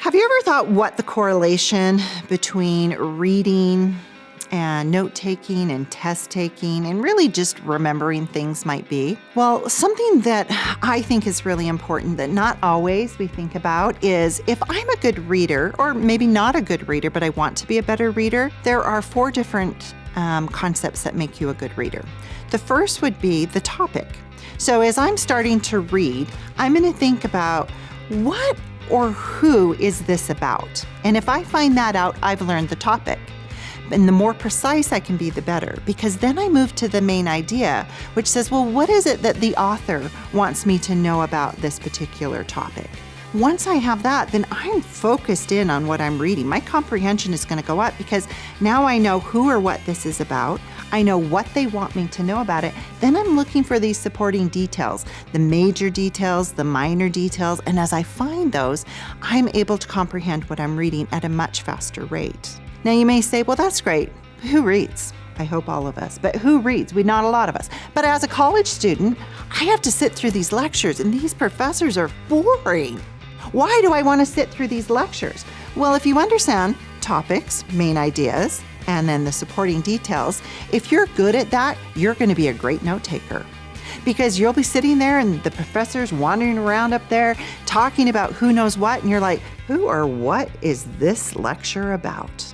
Have you ever thought what the correlation between reading and note-taking and test-taking and really just remembering things might be? Well, something that I think is really important that not always we think about is if I'm a good reader, or maybe not a good reader, but I want to be a better reader, there are 4 different concepts that make you a good reader. The first would be the topic. So as I'm starting to read, I'm going to think about what or who is this about? And if I find that out, I've learned the topic. And the more precise I can be, the better, because then I move to the main idea, which says, well, what is it that the author wants me to know about this particular topic? Once I have that, then I'm focused in on what I'm reading. My comprehension is going to go up because now I know who or what this is about. I know what they want me to know about it. Then I'm looking for these supporting details, the major details, the minor details, and as I find those, I'm able to comprehend what I'm reading at a much faster rate. Now you may say, well, that's great. Who reads? I hope all of us, but who reads? Not a lot of us. But as a college student, I have to sit through these lectures and these professors are boring. Why do I want to sit through these lectures? Well, if you understand topics, main ideas, and then the supporting details, if you're good at that, you're going to be a great note taker. Because you'll be sitting there and the professor's wandering around up there talking about who knows what, and you're like, who or what is this lecture about?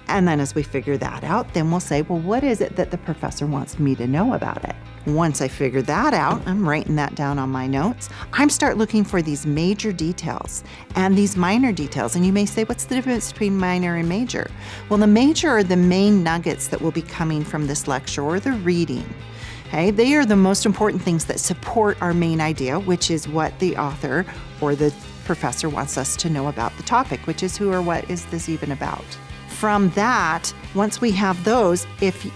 And then as we figure that out, then we'll say, well, what is it that the professor wants me to know about it? Once I figure that out, I'm writing that down on my notes. I'm start looking for these major details and these minor details. And you may say, what's the difference between minor and major? Well, the major are the main nuggets that will be coming from this lecture or the reading. Okay, they are the most important things that support our main idea, which is what the author or the professor wants us to know about the topic, which is who or what is this even about. From that, once we have those, if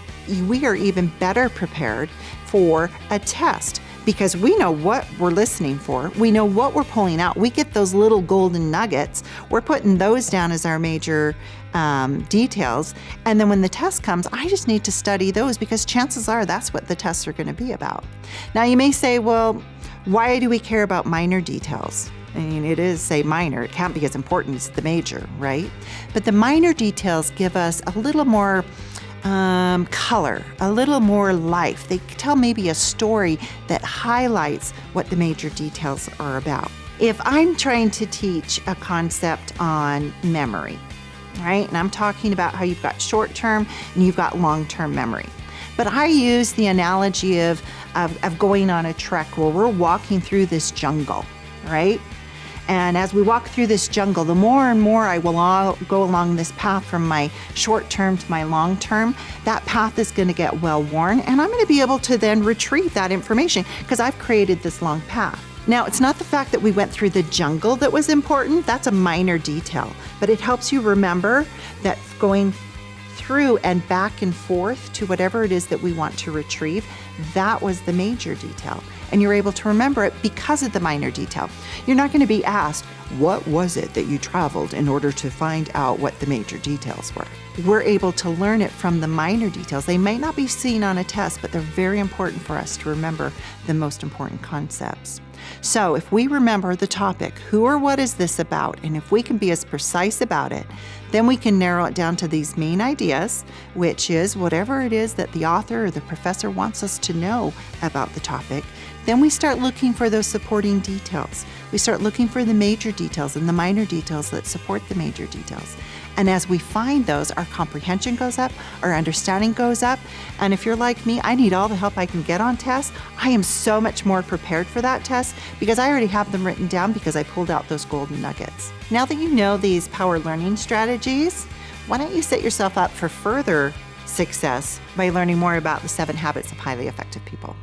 we are even better prepared for a test because we know what we're listening for. We know what we're pulling out. We get those little golden nuggets. We're putting those down as our major details. And then when the test comes, I just need to study those because chances are that's what the tests are going to be about. Now you may say, well, why do we care about minor details? I mean, it is, say, minor. It can't be as important as the major, right? But the minor details give us a little more color, a little more life. They tell maybe a story that highlights what the major details are about. If I'm trying to teach a concept on memory, right? And I'm talking about how you've got short-term and you've got long-term memory. But I use the analogy of going on a trek where we're walking through this jungle, right? And as we walk through this jungle, the more and more I will go along this path from my short term to my long term, that path is going to get well worn and I'm going to be able to then retrieve that information because I've created this long path. Now, it's not the fact that we went through the jungle that was important. That's a minor detail, but it helps you remember that going through and back and forth to whatever it is that we want to retrieve, that was the major detail. And you're able to remember it because of the minor detail. You're not going to be asked, what was it that you traveled in order to find out what the major details were? We're able to learn it from the minor details. They might not be seen on a test, but they're very important for us to remember the most important concepts. So if we remember the topic, who or what is this about, and if we can be as precise about it, then we can narrow it down to these main ideas, which is whatever it is that the author or the professor wants us to know about the topic. Then we start looking for those supporting details. We start looking for the major details and the minor details that support the major details. And as we find those, our comprehension goes up, our understanding goes up. And if you're like me, I need all the help I can get on tests. I am so much more prepared for that test because I already have them written down because I pulled out those golden nuggets. Now that you know these power learning strategies, why don't you set yourself up for further success by learning more about the 7 habits of highly effective people?